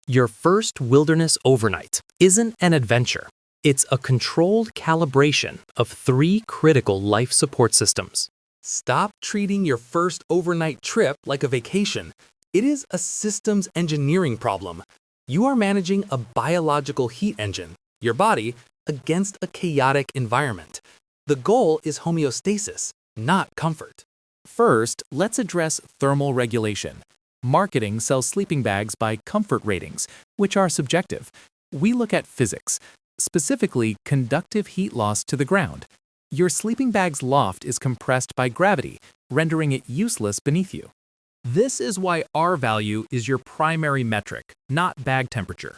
Your first wilderness overnight isn't an adventure. It's a controlled calibration of 3 critical life support systems. Stop treating your first overnight trip like a vacation. It is a systems engineering problem. You are managing a biological heat engine, your body, against a chaotic environment. The goal is homeostasis, not comfort. First, let's address thermal regulation. Marketing sells sleeping bags by comfort ratings, which are subjective. We look at physics, specifically conductive heat loss to the ground. Your sleeping bag's loft is compressed by gravity, rendering it useless beneath you. This is why R value is your primary metric, not bag temperature.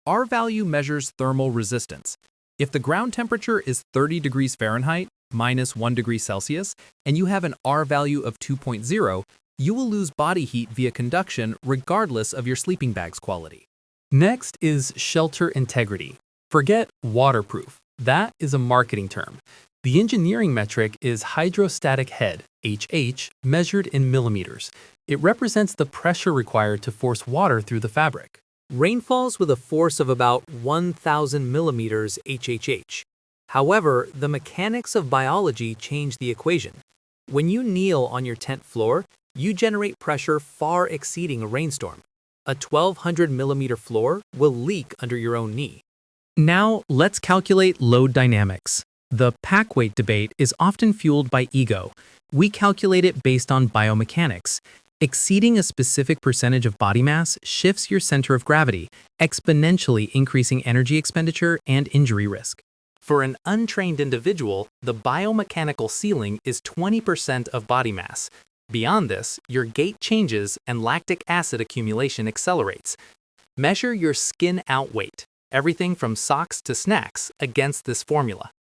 R value measures thermal resistance. If the ground temperature is 30 degrees Fahrenheit, minus 1 degree Celsius, and you have an R value of 2.0, you will lose body heat via conduction regardless of your sleeping bag's quality. Next is shelter integrity. Forget waterproof. That is a marketing term. The engineering metric is hydrostatic head, HH, measured in millimeters. It represents the pressure required to force water through the fabric. Rain falls with a force of about 1,000 millimeters HHH. However, the mechanics of biology change the equation. When you kneel on your tent floor, you generate pressure far exceeding a rainstorm. A 1,200 millimeter floor will leak under your own knee. Now, let's calculate load dynamics. The pack weight debate is often fueled by ego. We calculate it based on biomechanics. Exceeding a specific percentage of body mass shifts your center of gravity, exponentially increasing energy expenditure and injury risk. For an untrained individual, the biomechanical ceiling is 20% of body mass. Beyond this, your gait changes and lactic acid accumulation accelerates. Measure your skin out weight, everything from socks to snacks, against this formula.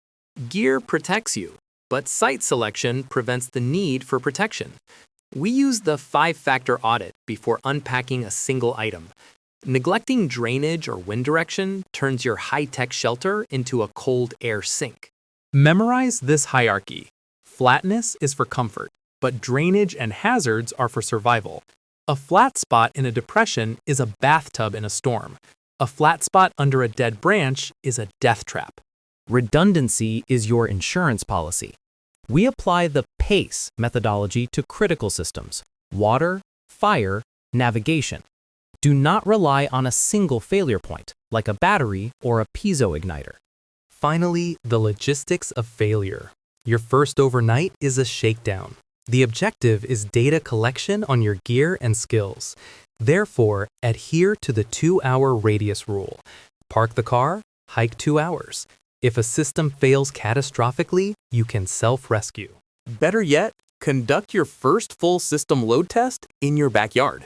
Gear protects you, but site selection prevents the need for protection. We use the 5-factor audit before unpacking a single item. Neglecting drainage or wind direction turns your high-tech shelter into a cold air sink. Memorize this hierarchy. Flatness is for comfort, but drainage and hazards are for survival. A flat spot in a depression is a bathtub in a storm. A flat spot under a dead branch is a death trap. Redundancy is your insurance policy. We apply the P.A.C.E. methodology to critical systems: water, fire, navigation. Do not rely on a single failure point, like a battery or a piezo igniter. Finally, the logistics of failure. Your first overnight is a shakedown. The objective is data collection on your gear and skills. Therefore, adhere to the 2-hour radius rule. Park the car, hike 2 hours. If a system fails catastrophically, you can self-rescue. Better yet, conduct your first full system load test in your backyard.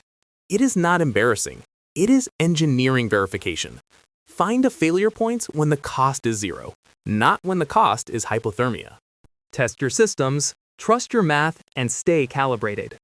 It is not embarrassing. It is engineering verification. Find a failure point when the cost is 0, not when the cost is hypothermia. Test your systems, trust your math, and stay calibrated.